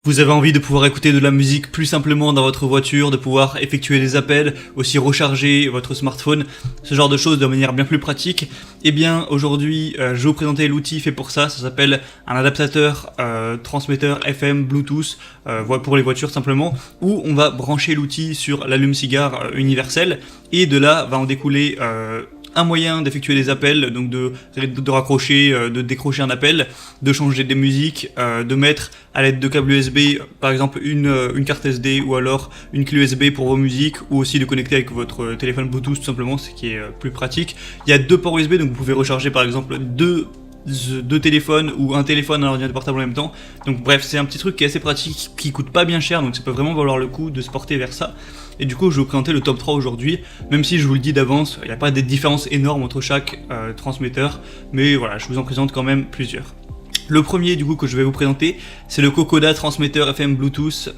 Vous avez envie de pouvoir écouter de la musique plus simplement dans votre voiture, de pouvoir effectuer des appels, aussi recharger votre smartphone, ce genre de choses de manière bien plus pratique. Eh bien aujourd'hui je vais vous présenter l'outil fait pour ça, ça s'appelle un adaptateur transmetteur FM Bluetooth pour les voitures simplement, où on va brancher l'outil sur l'allume-cigare universel et de là va en découler un moyen d'effectuer des appels, donc de raccrocher, de décrocher un appel, de changer des musiques, de mettre à l'aide de câbles USB par exemple une carte SD ou alors une clé USB pour vos musiques, ou aussi de connecter avec votre téléphone Bluetooth tout simplement, ce qui est plus pratique. Il y a deux ports USB, donc vous pouvez recharger par exemple deux téléphones ou un téléphone à un ordinateur portable en même temps. Donc bref, c'est un petit truc qui est assez pratique, qui coûte pas bien cher, donc ça peut vraiment valoir le coup de se porter vers ça. Et du coup je vais vous présenter le top 3 aujourd'hui, même si je vous le dis d'avance, il n'y a pas des différences énormes entre chaque transmetteur, mais voilà, je vous en présente quand même plusieurs. Le premier du coup que je vais vous présenter, c'est le Kokoda transmetteur FM Bluetooth,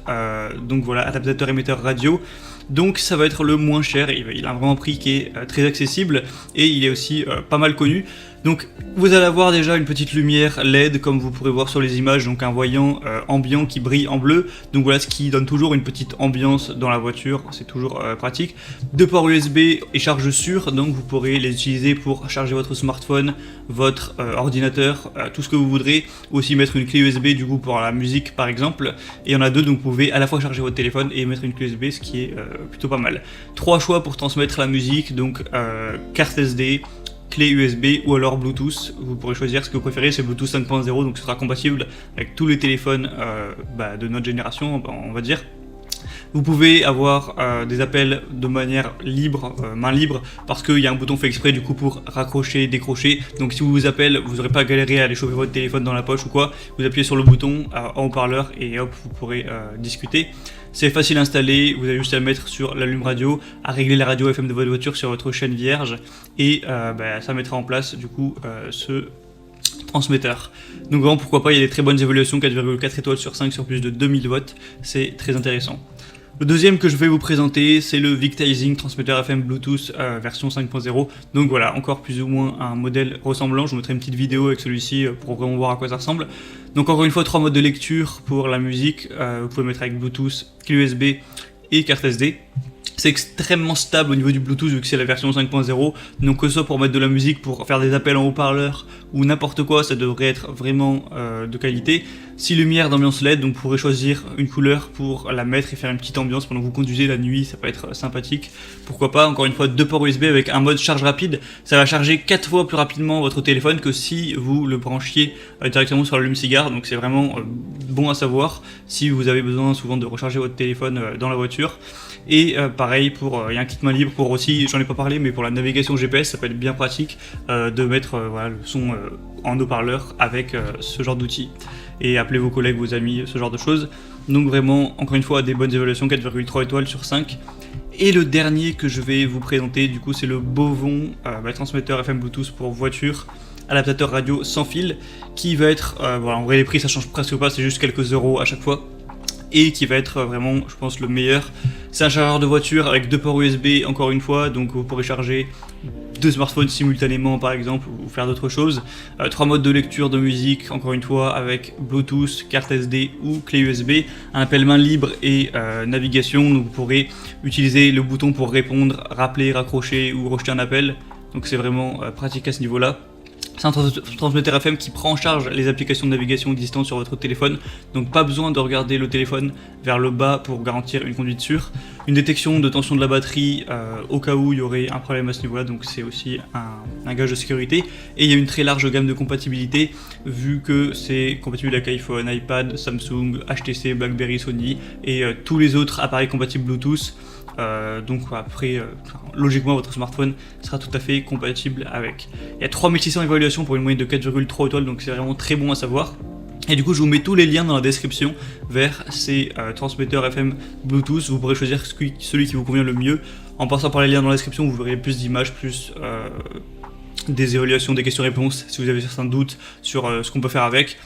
donc voilà, adaptateur émetteur radio. Donc ça va être le moins cher, il a vraiment un prix qui est très accessible et il est aussi pas mal connu. Donc vous allez avoir déjà une petite lumière LED comme vous pourrez voir sur les images, donc un voyant ambiant qui brille en bleu, donc voilà, ce qui donne toujours une petite ambiance dans la voiture, c'est toujours pratique. Deux ports USB et charge sûre, donc vous pourrez les utiliser pour charger votre smartphone, votre ordinateur, tout ce que vous voudrez, ou aussi mettre une clé USB du coup pour la musique par exemple, et il y en a deux, donc vous pouvez à la fois charger votre téléphone et mettre une clé USB, ce qui est plutôt pas mal. Trois choix pour transmettre la musique, donc carte SD, clé USB ou alors Bluetooth. Vous pourrez choisir ce que vous préférez, c'est Bluetooth 5.0, donc ce sera compatible avec tous les téléphones de notre génération, on va dire. Vous pouvez avoir des appels de manière libre, main libre, parce qu'il y a un bouton fait exprès du coup pour raccrocher, décrocher. Donc si vous vous appelez, vous n'aurez pas galéré à aller choper votre téléphone dans la poche ou quoi. Vous appuyez sur le bouton en haut-parleur et hop, vous pourrez discuter. C'est facile à installer, vous avez juste à le mettre sur l'allume radio, à régler la radio FM de votre voiture sur votre chaîne vierge, et ça mettra en place du coup ce transmetteur. Donc vraiment pourquoi pas, il y a des très bonnes évaluations, 4,4 étoiles sur 5 sur plus de 2000 watts, c'est très intéressant. Le deuxième que je vais vous présenter, c'est le Victising transmetteur FM Bluetooth version 5.0. Donc voilà, encore plus ou moins un modèle ressemblant. Je vous mettrai une petite vidéo avec celui-ci pour vraiment voir à quoi ça ressemble. Donc encore une fois, 3 modes de lecture pour la musique. Vous pouvez mettre avec Bluetooth, clé USB et carte SD. C'est extrêmement stable au niveau du Bluetooth vu que c'est la version 5.0, donc que ce soit pour mettre de la musique, pour faire des appels en haut-parleur ou n'importe quoi, ça devrait être vraiment de qualité. 6 lumières d'ambiance LED, donc vous pourrez choisir une couleur pour la mettre et faire une petite ambiance pendant que vous conduisez la nuit, ça peut être sympathique. Pourquoi pas, encore une fois, 2 ports USB avec un mode charge rapide, ça va charger 4 fois plus rapidement votre téléphone que si vous le branchiez directement sur l'allume-cigare, donc c'est vraiment bon à savoir si vous avez besoin souvent de recharger votre téléphone dans la voiture. Et pareil, il y a un kit main libre pour aussi, j'en ai pas parlé, mais pour la navigation GPS, ça peut être bien pratique de mettre voilà, le son en haut-parleur avec ce genre d'outil. Et appelez vos collègues, vos amis, ce genre de choses. Donc vraiment, encore une fois, des bonnes évaluations, 4,3 étoiles sur 5. Et le dernier que je vais vous présenter, du coup, c'est le Bovon transmetteur FM Bluetooth pour voiture, adaptateur radio sans fil, qui va être, voilà, en vrai les prix ça change presque pas, c'est juste quelques euros à chaque fois. Et qui va être vraiment, je pense, le meilleur. C'est un chargeur de voiture avec 2 ports USB, encore une fois, donc vous pourrez charger 2 smartphones simultanément par exemple, ou faire d'autres choses. 3 modes de lecture de musique, encore une fois, avec Bluetooth, carte SD ou clé USB. Un appel main libre et navigation, donc vous pourrez utiliser le bouton pour répondre, rappeler, raccrocher ou rejeter un appel. Donc c'est vraiment pratique à ce niveau-là. C'est un transmetteur FM qui prend en charge les applications de navigation existantes sur votre téléphone, donc pas besoin de regarder le téléphone vers le bas pour garantir une conduite sûre. Une détection de tension de la batterie au cas où il y aurait un problème à ce niveau-là, donc c'est aussi un gage de sécurité. Et il y a une très large gamme de compatibilité, vu que c'est compatible avec iPhone, iPad, Samsung, HTC, BlackBerry, Sony et tous les autres appareils compatibles Bluetooth. Donc après, logiquement votre smartphone sera tout à fait compatible avec. Il y a 3600 évaluations pour une moyenne de 4,3 étoiles, donc c'est vraiment très bon à savoir. Et du coup je vous mets tous les liens dans la description vers ces transmetteurs FM Bluetooth. Vous pourrez choisir celui qui vous convient le mieux. En passant par les liens dans la description, vous verrez plus d'images, plus des évaluations, des questions-réponses si vous avez certains doutes sur ce qu'on peut faire avec.